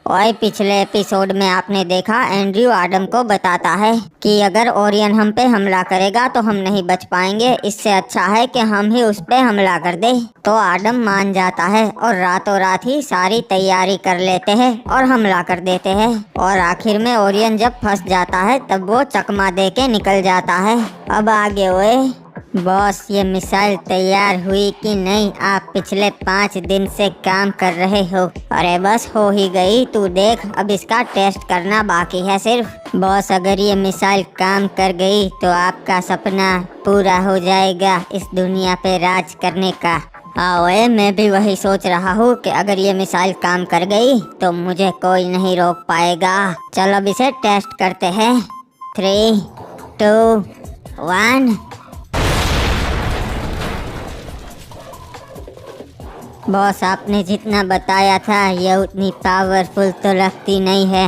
और पिछले एपिसोड में आपने देखा एंड्रयू आडम को बताता है कि अगर ओरियन हम पे हमला करेगा तो हम नहीं बच पाएंगे, इससे अच्छा है कि हम ही उस पे हमला कर दे। तो आडम मान जाता है और रातों रात ही सारी तैयारी कर लेते हैं और हमला कर देते हैं। और आखिर में ओरियन जब फंस जाता है तब वो चकमा दे के निकल जाता है। अब आगे हुए बॉस, ये मिसाइल तैयार हुई कि नहीं? आप पिछले 5 दिन से काम कर रहे हो। अरे बस हो ही गई, तू देख, अब इसका टेस्ट करना बाकी है सिर्फ। बॉस, अगर ये मिसाइल काम कर गई तो आपका सपना पूरा हो जाएगा इस दुनिया पे राज करने का। ओए, मैं भी वही सोच रहा हूँ कि अगर ये मिसाइल काम कर गई तो मुझे कोई नहीं रोक पाएगा। चलो अब इसे टेस्ट करते हैं। 3, 2, 1। बॉस, आपने जितना बताया था ये उतनी पावरफुल तो लगती नहीं है।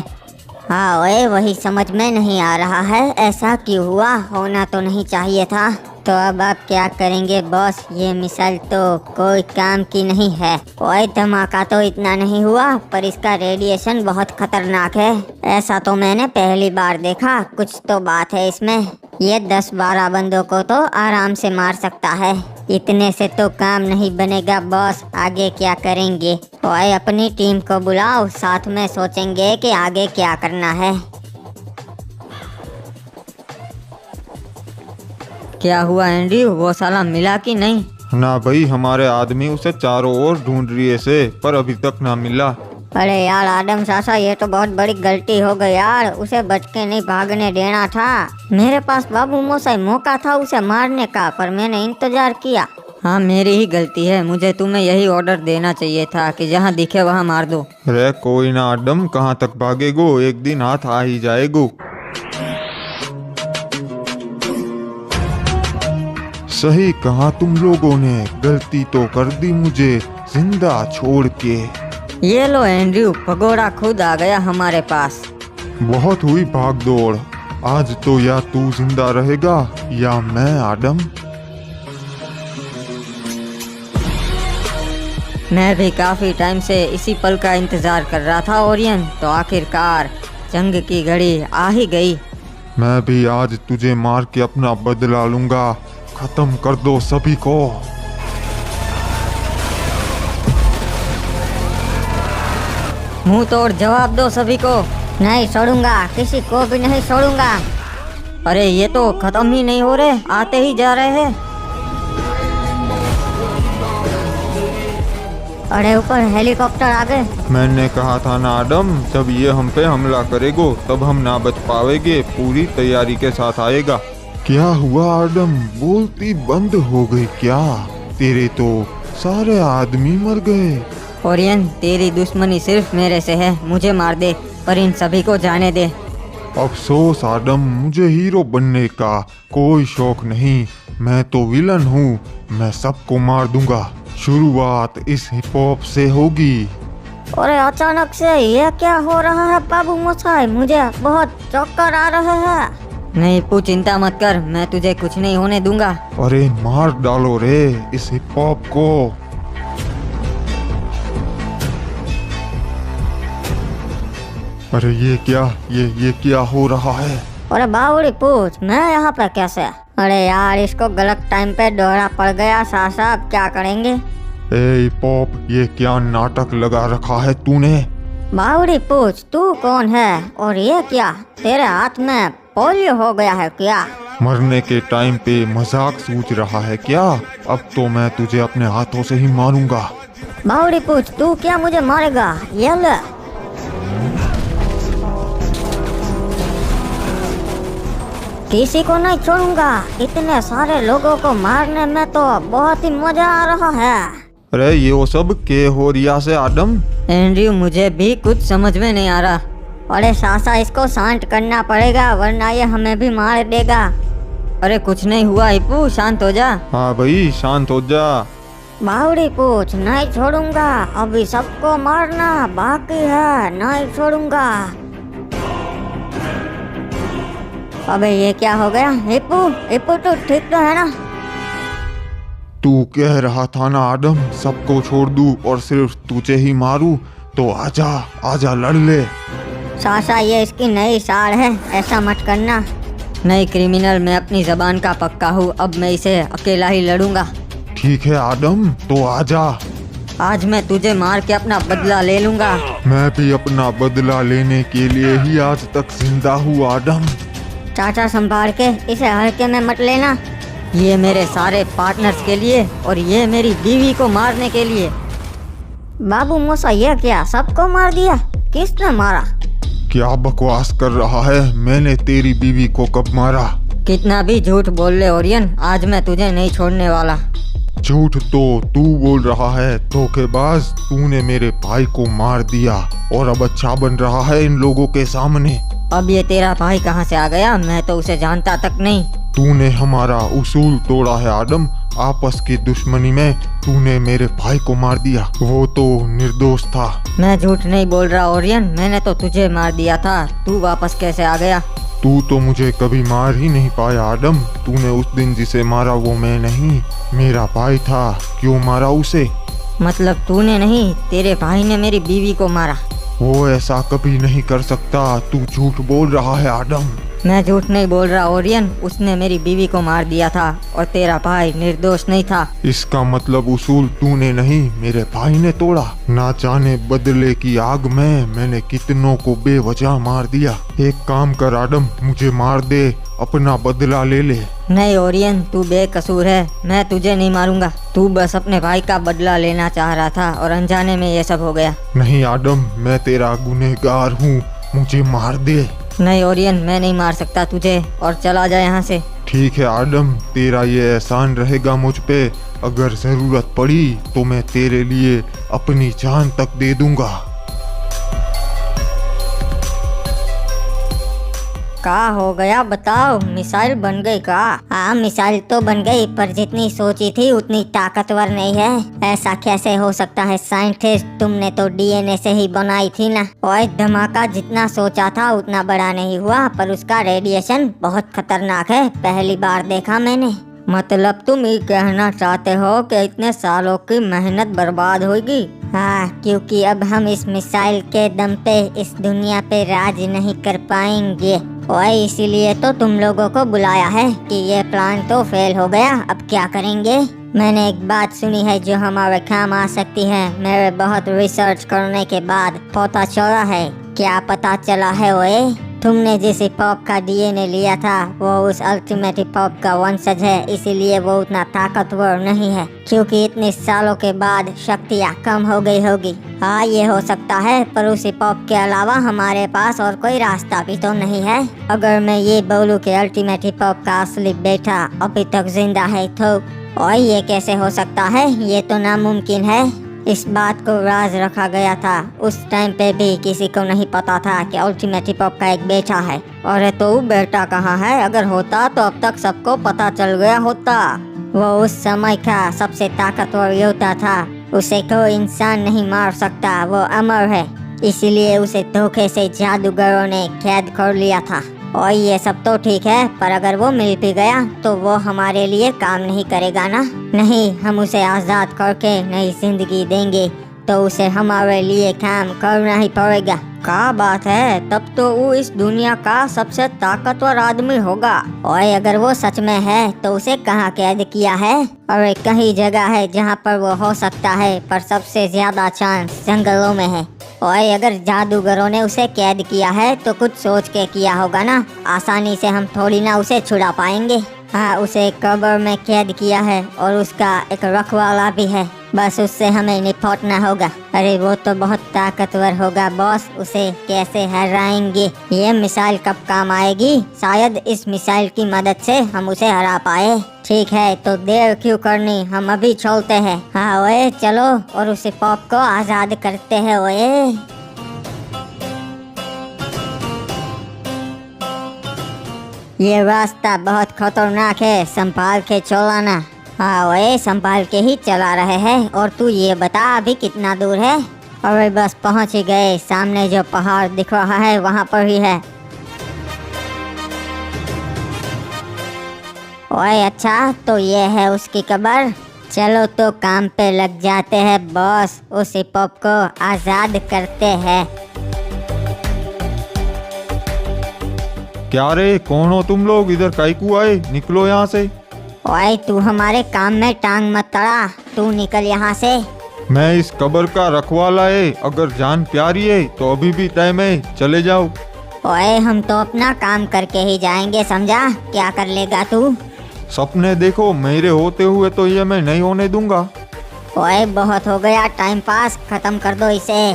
हाँ ओए, वही समझ में नहीं आ रहा है, ऐसा क्यों हुआ? होना तो नहीं चाहिए था। तो अब आप क्या करेंगे बॉस? ये मिसाइल तो कोई काम की नहीं है। ओए, धमाका तो इतना नहीं हुआ, पर इसका रेडिएशन बहुत खतरनाक है। ऐसा तो मैंने पहली बार देखा। कुछ तो बात है इसमें। ये 10-12 बंदों को तो आराम से मार सकता है। इतने से तो काम नहीं बनेगा बॉस, आगे क्या करेंगे? ओए, अपनी टीम को बुलाओ, साथ में सोचेंगे कि आगे क्या करना है। क्या हुआ एंड्रयू, वो साला मिला कि नहीं? ना भाई, हमारे आदमी उसे चारों ओर ढूंढ रही से, पर अभी तक ना मिला। अरे यार आदम सासा, ये तो बहुत बड़ी गलती हो गई यार। उसे बच के नहीं भागने देना था। मेरे पास बाबू मोसाई मौका था उसे मारने का, पर मैंने इंतजार किया। हाँ, मेरी ही गलती है। मुझे तुम्हें यही ऑर्डर देना चाहिए था कि जहाँ दिखे वहाँ मार दो। रे कोई ना आडम, कहाँ तक भागेगो, एक दिन हाथ आ ही जाएगो। सही कहा तुम लोगों ने, गलती तो कर दी मुझे जिंदा छोड़ के। ये लो एंड्रयू, भगोड़ा खुद आ गया हमारे पास। बहुत हुई भाग दौड़, आज तो या तू जिंदा रहेगा या मैं आडम। मैं भी काफी टाइम से इसी पल का इंतजार कर रहा था ओरियन, तो आखिरकार जंग की घड़ी आ ही गई। मैं भी आज तुझे मार के अपना बदला लूंगा। खत्म कर दो सभी को। मुंह तोड़ जवाब दो सभी को। नहीं छोड़ूंगा, किसी को भी नहीं छोड़ूंगा। अरे ये तो खत्म ही नहीं हो रहे, आते ही जा रहे हैं। अरे ऊपर हेलीकॉप्टर आ गए। मैंने कहा था ना आडम, जब ये हम पे हमला करेगो तब हम ना बच पाएंगे। पूरी तैयारी के साथ आएगा। क्या हुआ आडम, बोलती बंद हो गई क्या? तेरे तो सारे आदमी मर गए। ओरियन, तेरी दुश्मनी सिर्फ मेरे से है, मुझे मार दे, पर इन सभी को जाने दे। अफसोस आडम, मुझे हीरो बनने का कोई शौक नहीं। मैं तो विलन हूँ, मैं सबको मार दूंगा। शुरुआत इस हिप हॉप से होगी। अरे अचानक से ये क्या हो रहा है बाबू मोसाई? मुझे बहुत चक्कर आ रहे हैं। नहीं पू, चिंता मत कर, मैं तुझे कुछ नहीं होने दूंगा। अरे मार डालो रे इस हिप हॉप को। अरे ये क्या हो रहा है? अरे बावड़ी पूछ, मैं यहाँ पे कैसे? अरे यार, इसको गलत टाइम पे दौरा पड़ गया। सासा, अब क्या करेंगे? ए हिप हॉप, ये क्या नाटक लगा रखा है तूने? बावड़ी पूछ, तू कौन है? और ये क्या, तेरे हाथ में पोलियो हो गया है क्या? मरने के टाइम पे मजाक सूझ रहा है क्या? अब तो मैं तुझे अपने हाथों से ही मारूंगा। बावड़ी पूछ, तू क्या मुझे मारेगा? ये ले। किसी को नहीं छोड़ूंगा। इतने सारे लोगों को मारने में तो बहुत ही मजा आ रहा है। अरे ये वो सब के हो रिया से आडम? एंड्रयू, मुझे भी कुछ समझ में नहीं आ रहा। अरे सासा, इसको शांत करना पड़ेगा वरना ये हमें भी मार देगा। अरे कुछ नहीं हुआ हिप्पू, शांत हो जा। हाँ भाई, शांत हो जा। बावड़ी पूछ, नहीं छोड़ूंगा, अभी सबको मारना बाकी है, नहीं छोड़ूंगा। अबे ये क्या हो गया? हिप्पू तू ठीक तो है ना? तू कह रहा था ना आडम, सबको छोड़ दूं और सिर्फ तुझे ही मारूं। तो आजा आजा लड़ ले। साशा, ये इसकी नई साड़ है, ऐसा मत करना। नहीं क्रिमिनल, मैं अपनी जबान का पक्का हूँ, अब मैं इसे अकेला ही लड़ूंगा। ठीक है आदम, तो आजा। आज मैं तुझे मार के अपना बदला ले लूंगा। मैं भी अपना बदला लेने के लिए ही आज तक जिंदा हूँ आदम। चाचा संभाल के, इसे हल्के में मत लेना। ये मेरे सारे पार्टनर्स के लिए और ये मेरी बीवी को मारने के लिए। बाबू मूसा, ये क्या सबको मार दिया? किसने मारा? क्या बकवास कर रहा है? मैंने तेरी बीवी को कब मारा? कितना भी झूठ बोल ले ओरियन, आज मैं तुझे नहीं छोड़ने वाला। झूठ तो तू बोल रहा है, धोखेबाज। तूने मेरे भाई को मार दिया और अब अच्छा बन रहा है इन लोगों के सामने। अब ये तेरा भाई कहाँ से आ गया? मैं तो उसे जानता तक नहीं। तूने हमारा उसूल तोड़ा है आदम। आपस की दुश्मनी में तूने मेरे भाई को मार दिया। वो तो निर्दोष था। मैं झूठ नहीं बोल रहा ओरियन, मैंने तो तुझे मार दिया था। तू वापस कैसे आ गया? तू तो मुझे कभी मार ही नहीं पाया आदम। तूने उस दिन जिसे मारा वो मैं नहीं, मेरा भाई था। क्यों मारा उसे? मतलब तूने नहीं, तेरे भाई ने मेरी बीवी को मारा। वो ऐसा कभी नहीं कर सकता। तू झूठ बोल रहा है आदम। मैं झूठ नहीं बोल रहा ओरियन, उसने मेरी बीवी को मार दिया था और तेरा भाई निर्दोष नहीं था। इसका मतलब उसूल तूने नहीं, मेरे भाई ने तोड़ा। ना जाने बदले की आग में मैंने कितनों को बेवजह मार दिया। एक काम कर आदम, मुझे मार दे, अपना बदला ले ले। नहीं ओरियन, तू बेकसूर है, मैं तुझे नहीं मारूंगा। तू बस अपने भाई का बदला लेना चाह रहा था और अनजाने में ये सब हो गया। नहीं आदम, मैं तेरा गुनहगार हूँ, मुझे मार दे। नहीं ओरियन, मैं नहीं मार सकता तुझे, और चला जा यहाँ से। ठीक है आदम, तेरा ये एहसान रहेगा मुझ पे। अगर जरूरत पड़ी तो मैं तेरे लिए अपनी जान तक दे दूंगा। का हो गया बताओ? मिसाइल बन गई का? हाँ, मिसाइल तो बन गई, पर जितनी सोची थी उतनी ताकतवर नहीं है। ऐसा कैसे हो सकता है साइंटिस्ट? तुमने तो डीएनए से ही बनाई थी ना। और धमाका जितना सोचा था उतना बड़ा नहीं हुआ, पर उसका रेडिएशन बहुत खतरनाक है, पहली बार देखा मैंने। मतलब तुम ये कहना चाहते हो कि इतने सालों की मेहनत बर्बाद होगी? हाँ, क्योंकि अब हम इस मिसाइल के दम पे इस दुनिया पे राज नहीं कर पाएंगे, और इसीलिए तो तुम लोगों को बुलाया है कि ये प्लान तो फेल हो गया, अब क्या करेंगे। मैंने एक बात सुनी है जो हमारे काम आ सकती है। मेरे बहुत रिसर्च करने के बाद पता चला है। क्या पता चला है ओए? तुमने जिस हिप-हॉप का डीएनए लिया था वो उस अल्टीमेट हिप-हॉप का वंशज है, इसीलिए वो उतना ताकतवर नहीं है, क्योंकि इतने सालों के बाद शक्तियाँ कम हो गई होगी। हाँ, ये हो सकता है, पर उस हिप-हॉप के अलावा हमारे पास और कोई रास्ता भी तो नहीं है। अगर मैं ये बोलूँ कि अल्टीमेट हिप-हॉप का असली बेटा अभी तक जिंदा है तो, और ये कैसे हो सकता है? ये तो नामुमकिन है। इस बात को राज रखा गया था। उस टाइम पे भी किसी को नहीं पता था कि अल्टीमेट हिप-हॉप का एक बेटा है। और तो बेटा कहाँ है? अगर होता तो अब तक सबको पता चल गया होता। वो उस समय का सबसे ताकतवर योद्धा था, उसे कोई इंसान नहीं मार सकता, वो अमर है। इसीलिए उसे धोखे से जादूगरों ने कैद कर लिया था। और ये सब तो ठीक है, पर अगर वो मिल भी गया तो वो हमारे लिए काम नहीं करेगा ना। नहीं, हम उसे आज़ाद करके नई जिंदगी देंगे, तो उसे हमारे लिए काम करना ही पड़ेगा। क्या बात है, तब तो वो इस दुनिया का सबसे ताकतवर आदमी होगा। और अगर वो सच में है तो उसे कहाँ कैद किया है? और कई जगह है जहाँ पर वो हो सकता है, पर सबसे ज्यादा चांस जंगलों में है। और अगर जादूगरों ने उसे कैद किया है तो कुछ सोच के किया होगा ना। आसानी से हम थोड़ी ना उसे छुड़ा पाएंगे। हाँ, उसे कब्र में कैद किया है और उसका एक रखवाला भी है, बस उससे हमें निपटना होगा। अरे वो तो बहुत ताकतवर होगा बॉस, उसे कैसे हराएंगे? ये मिसाइल कब काम आएगी? शायद इस मिसाइल की मदद से हम उसे हरा पाए। ठीक है, तो देर क्यों करनी, हम अभी चलते हैं। हाँ ओए, चलो और उस हिप-हॉप को आज़ाद करते हैं ओए। ये रास्ता बहुत खतरनाक है, संभाल के चलाना। हाँ ओए, संभाल के ही चला रहे हैं। और तू ये बता अभी कितना दूर है? अरे बस पहुंच ही गए, सामने जो पहाड़ दिख रहा है वहाँ पर ही है। ओए अच्छा, तो ये है उसकी कब्र। चलो तो काम पे लग जाते हैं बॉस, उस हिप हॉप को आजाद करते हैं। क्या रे, कौन हो तुम लोग? इधर काईकू आए? निकलो यहाँ से। ओए तू हमारे काम में टांग मत अड़ा, तू निकल यहाँ से। मैं इस कब्र का रखवाला है, अगर जान प्यारी है तो अभी भी टाइम है, चले जाओ। ओए हम तो अपना काम करके ही जाएंगे, समझा? क्या कर लेगा तू? सपने देखो मेरे होते हुए तो ये मैं नहीं होने दूंगा। ओए बहुत हो गया टाइम पास, खत्म कर दो इसे।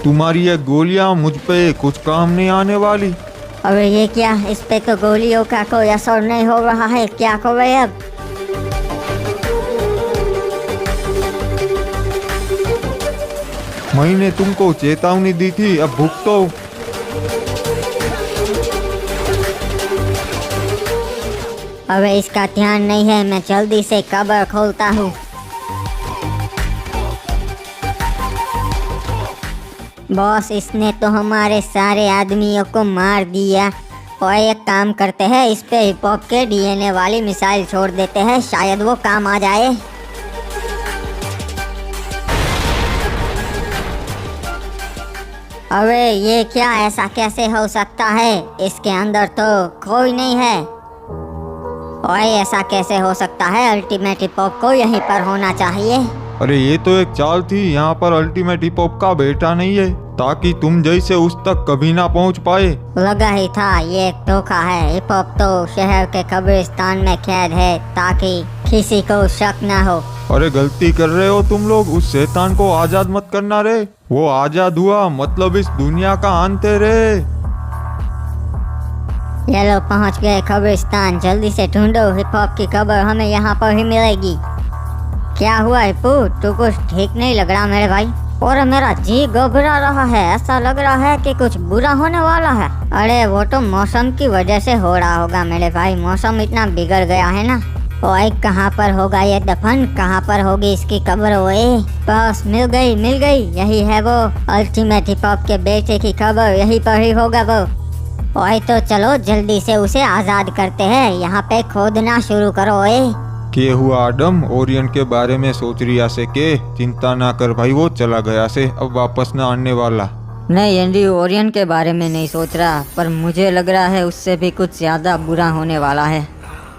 तुम्हारी ये गोलियां मुझ पे कुछ काम नहीं आने वाली। अबे ये क्या, इस पे तो गोलियों का कोई असर नहीं हो रहा है, क्या करें अब? मैंने तुमको चेतावनी दी थी, अब भुगतो। अबे इसका ध्यान नहीं है, मैं जल्दी से कब्र खोलता हूँ। बॉस इसने तो हमारे सारे आदमियों को मार दिया। और एक काम करते हैं, इस पे हिप हॉप के डीएनए वाली मिसाइल छोड़ देते हैं, शायद वो काम आ जाए। अबे ये क्या, ऐसा कैसे हो सकता है? इसके अंदर तो कोई नहीं है। ओए ऐसा कैसे हो सकता है? अल्टीमेट हिप हॉप को यहीं पर होना चाहिए। अरे ये तो एक चाल थी, यहाँ पर अल्टीमेट हिप हॉप का बेटा नहीं है, ताकि तुम जैसे उस तक कभी ना पहुँच पाए। लगा ही था, ये एक धोखा है। हिप हॉप तो शहर के कब्रिस्तान में कैद है, ताकि किसी को शक ना हो। अरे गलती कर रहे हो तुम लोग, उस शैतान को आजाद मत करना रे। वो आजाद हुआ मतलब इस दुनिया का अंत है रे। ये लोग पहुंच गए कब्रिस्तान, जल्दी से ढूंढो, हिप हॉप की कब्र हमें यहाँ पर ही मिलेगी। क्या हुआ हिप्पू, तू कुछ ठीक नहीं लग रहा मेरे भाई? और मेरा जी घबरा रहा है, ऐसा लग रहा है कि कुछ बुरा होने वाला है। अरे वो तो मौसम की वजह से हो रहा होगा मेरे भाई, मौसम इतना बिगड़ गया है ना। ओए कहाँ पर होगा ये दफन, कहाँ पर होगी इसकी कब्र? ओए बस मिल गई, यही है वो अल्टीमेट हिप हॉप के बेटे की कब्र, यहीं पर ही होगा वो। ओए तो चलो जल्दी से उसे आजाद करते हैं, यहाँ पे खोदना शुरू करो। ओए के हुआ आदम, ओरियन के बारे में सोच रिया से के? चिंता ना कर भाई, वो चला गया से, अब वापस ना आने वाला। नहीं एंड्रयू, ओरियन के बारे में नहीं सोच रहा, पर मुझे लग रहा है उससे भी कुछ ज्यादा बुरा होने वाला है।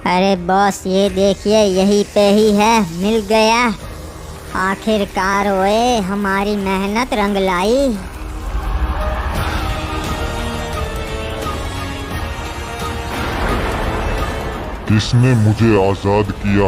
अरे बॉस ये देखिए, यहीं पे ही है, मिल गया आखिरकार। ओए हमारी मेहनत रंग लाई। किसने मुझे आजाद किया?